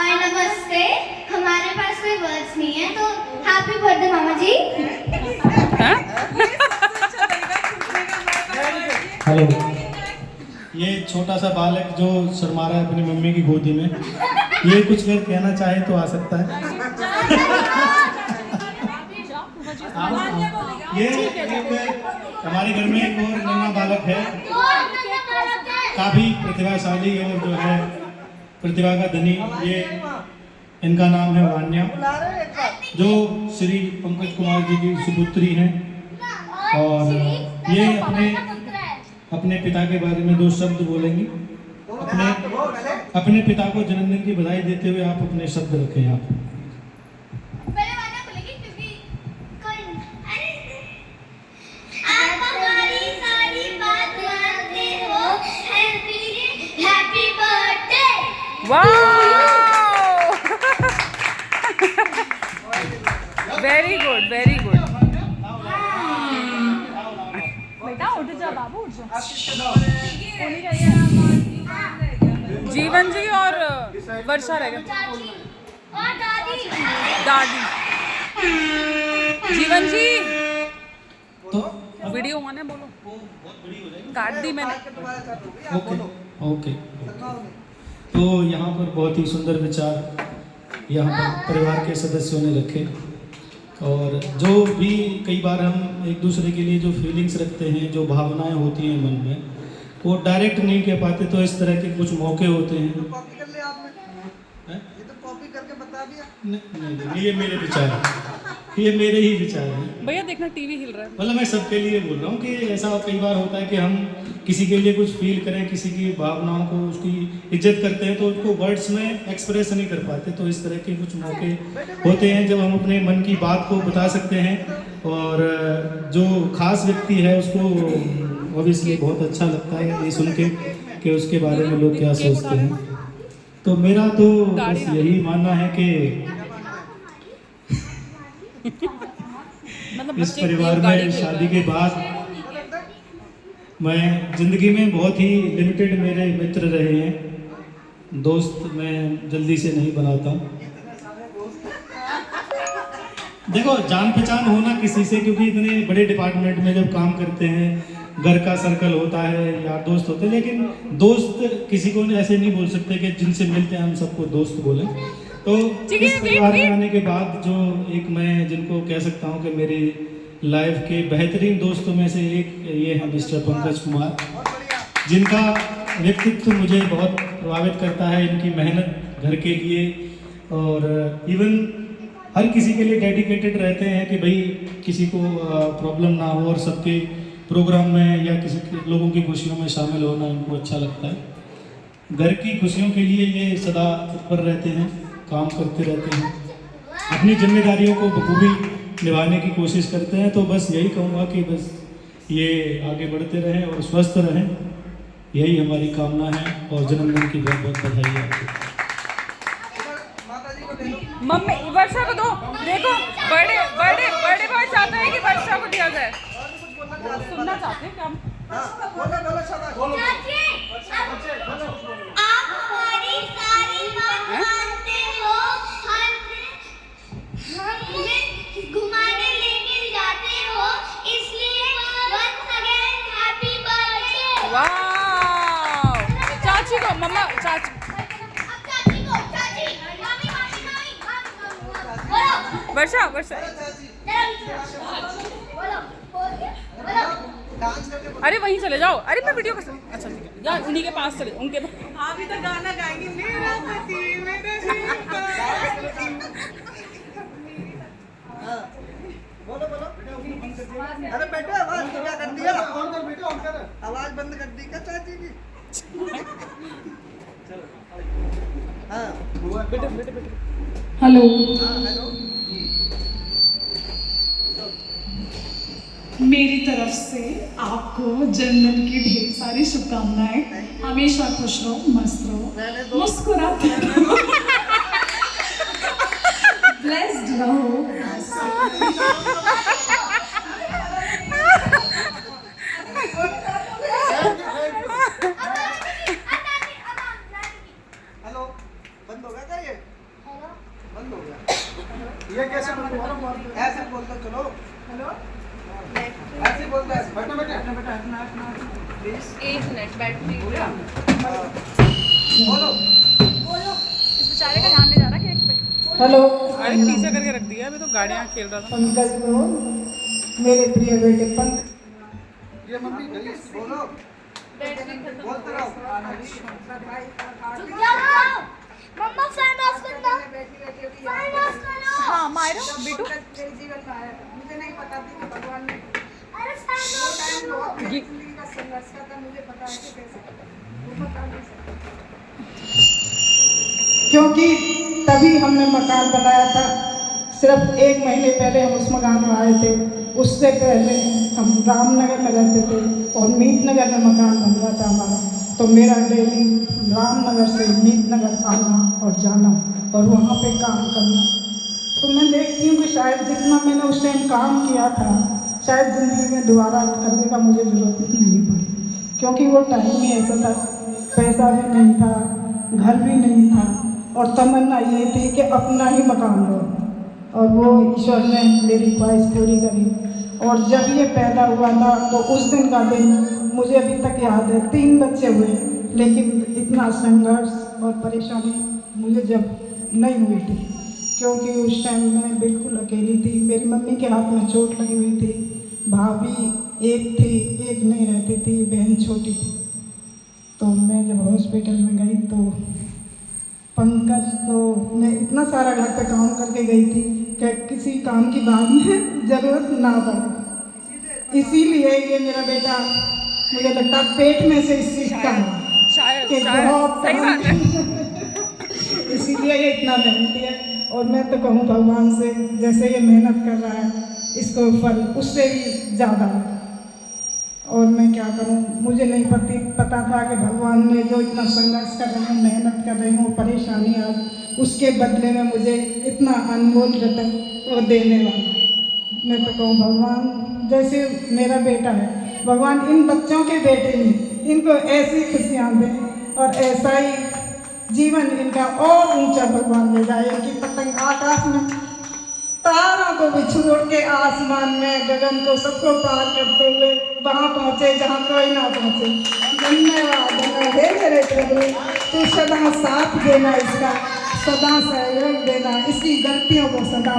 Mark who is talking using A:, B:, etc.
A: और नमस्ते। हमारे पास कोई वर्ड्स नहीं है तो हैप्पी बर्थडे मामा जी।
B: हेलो, ये छोटा सा बालक जो शर्मा रहा है अपनी मम्मी की गोदी में, ये कुछ अगर कहना चाहे तो आ सकता है। ये हमारे घर में एक और नन्हा बालक है, काफी प्रतिभाशाली और जो है प्रतिभा का धनी। ये इनका नाम है वान्या, जो श्री पंकज कुमार जी की सुपुत्री हैं। और ये अपने पिता के बारे में 2 शब्द बोलेंगी। अपने पिता को जन्मदिन की बधाई देते हुए आप अपने शब्द रखें। आप
C: वेरी गुड, वेरी गुड। बेटा उठ जा बाबू, उठ जा। जीवन जी और वर्षा रह गए। दादी जीवन जी
B: तो
C: वीडियो ऑन है, बोलो। काट दी मैंने।
B: ओके। तो यहाँ पर बहुत ही सुंदर विचार यहाँ पर परिवार के सदस्यों ने रखे। और जो भी कई बार हम एक दूसरे के लिए जो फीलिंग्स रखते हैं, जो भावनाएं होती हैं मन में, वो डायरेक्ट नहीं कह पाते, तो इस तरह के कुछ मौके होते हैं।
D: कॉपी कर लिया आपने? ये तो कॉपी करके बता दिया।
B: नहीं, ये मेरे विचार हैं, ये मेरे ही विचार हैं।
C: भैया देखना टीवी हिल रहा है।
B: मतलब मैं सबके लिए बोल रहा हूँ कि ऐसा कई बार होता है कि हम किसी के लिए कुछ फील करें, किसी की भावनाओं को, उसकी इज्जत करते हैं, तो उसको वर्ड्स में एक्सप्रेस नहीं कर पाते। तो इस तरह के कुछ मौके होते हैं जब हम अपने मन की बात को बता सकते हैं। और जो खास व्यक्ति है उसको ऑब्वियसली बहुत अच्छा लगता है ये सुन के कि उसके बारे में लोग क्या सोचते हैं। तो मेरा तो बस यही मानना है कि इस परिवार में शादी के बाद मैं ज़िंदगी में बहुत ही लिमिटेड मेरे मित्र रहे हैं। दोस्त मैं जल्दी से नहीं बनाता। देखो, जान पहचान होना किसी से, क्योंकि इतने बड़े डिपार्टमेंट में जब काम करते हैं, घर का सर्कल होता है, यार दोस्त होते हैं, लेकिन दोस्त किसी को ऐसे नहीं बोल सकते कि जिनसे मिलते हैं हम सबको दोस्त बोलें। तो इस परिवार में आने के बाद जो एक मैं जिनको कह सकता हूँ कि मेरी लाइफ के बेहतरीन दोस्तों में से एक ये है मिस्टर पंकज कुमार, जिनका व्यक्तित्व मुझे बहुत प्रभावित करता है। इनकी मेहनत घर के लिए, और इवन हर किसी के लिए डेडिकेटेड रहते हैं कि भाई किसी को प्रॉब्लम ना हो, और सबके प्रोग्राम में या किसी लोगों की खुशियों में शामिल होना इनको अच्छा लगता है। घर की खुशियों के लिए ये सदा तत्पर रहते हैं, काम करते रहते हैं, अपनी जिम्मेदारियों को बखूबी निभाने की कोशिश करते हैं। तो बस यही कहूँगा कि बस ये आगे बढ़ते रहें और स्वस्थ रहें, यही हमारी कामना है। और जन्मदिन की बहुत बहुत बधाई आपको।
C: मम्मी वर्षा को दो। देखो बड़े बड़े बड़े भाई चाहते हैं कि वर्षा को दिया जाए। सुनना चाहते हैं क्या?
A: आप हमारी सारी बात मानते हो, हमें घुमाने लेके जाते हो, इसलिए once again happy birthday।
C: वाह! चाची को मम्मा, चाची
A: चाची को, चाची, मामी, मामी, मामी, बोलो।
C: वर्षा वर्षा। अरे वहीं चले जाओ। अरे मैं वीडियो कर। अच्छा ठीक है, जा उन्हीं के पास चले, उनके
D: आप भी तो गाना गाएंगे, मेरा पति मेरा जीवन। बोलो बोलो। अरे बेटे आवाज क्या कर दिया? आवाज बंद कर दी क्या चाची की? हाँ
C: बेटे बेटे बेटे।
E: Hello,
D: hello.
E: मेरी तरफ से आपको जन्मदिन की ढेर सारी शुभकामनाएं। हमेशा खुश रहो, मस्त रहो, मुस्कुराते रहो, ब्लेस्ड रहो।
D: हेलो, बंद हो गया क्या ये?
C: एक मिनट बैटरी
D: बोलो
C: इस बेचारे का ध्यान नहीं जा रहा केक पे।
F: हेलो
C: अरे पीछे करके रख दिया अभी तो गाड़ियाँ खेल रहा था।
F: पंकज को मेरे प्रिय बेटे पंकज
D: ये मम्मी बोलो बोलते रहो
A: मम्मा फैन ऑफ करना फैन ऑफ करो
C: हाँ मायरा बिटू
D: मेरे जीवन में आया मुझे नहीं पता थी कि भगवान ने
A: अरे फैन ऑफ
D: टाइम
A: करो
D: बहुत मेरी जिंदगी का संघर्ष का था मुझे पता है कि कैसे वो बता नहीं सकता
F: क्योंकि तभी हमने मकान बनाया था। सिर्फ 1 महीने पहले हम उस मकान में आए थे। उससे पहले हम रामनगर में रहते थे और मीतनगर में मकान बन रहा था हमारा। तो मेरा डेली रामनगर से मीतनगर आना और जाना और वहाँ पे काम करना। तो मैं देखती हूँ कि शायद जितना मैंने उस टाइम काम किया था शायद ज़िंदगी में दोबारा करने का मुझे ज़रूरत नहीं पड़ी, क्योंकि वो टाइम ही ऐसा था, पैसा भी नहीं था, घर भी नहीं था और तमन्ना ये थी कि अपना ही मकान लो। और वो ईश्वर ने मेरी ख्वाहिश पूरी करी। और जब ये पैदा हुआ था तो उस दिन का दिन मुझे अभी तक याद है। 3 बच्चे हुए, लेकिन इतना संघर्ष और परेशानी मुझे जब नहीं हुई थी, क्योंकि उस टाइम मैं बिल्कुल अकेली थी। मेरी मम्मी के हाथ में चोट लगी हुई थी, भाभी एक थी, एक नहीं रहती थी, बहन छोटी थी। तो मैं जब हॉस्पिटल में गई तो पंकज को मैं इतना सारा घर पे काम करके गई थी कि किसी काम की बात में ज़रूरत ना पड़े। इसीलिए ये मेरा बेटा मुझे लगता है पेट में से सीखता है
C: शायद
F: कि
C: शायद
F: बहुत
C: सही बात है।
F: इसीलिए ये इतना मेहनती है। और मैं तो कहूँ भगवान से, जैसे ये मेहनत कर रहा है इसको फल उससे भी ज़्यादा है। और मैं क्या करूं, मुझे नहीं पता था कि भगवान ने जो इतना संघर्ष कर रहे हैं, मेहनत कर रही हूँ, परेशानी आज उसके बदले में मुझे इतना अनमोल रतन वो देने वाला। मैं तो कहूँ भगवान, जैसे मेरा बेटा है, भगवान इन बच्चों के बेटे ही इनको ऐसी खुशियाँ दें और ऐसा ही जीवन इनका और ऊंचा भगवान ले जाए। इनकी पतंग आकाश में तारों को भी छोड़ के आसमान में गगन को सबको पार करते हुए वहाँ पहुँचे जहाँ कोई ना पहुँचे। धन्यवाद हे मेरे प्रभु, तू सदा साथ देना, इसका सदा सहयोग देना, इसकी गलतियों को सदा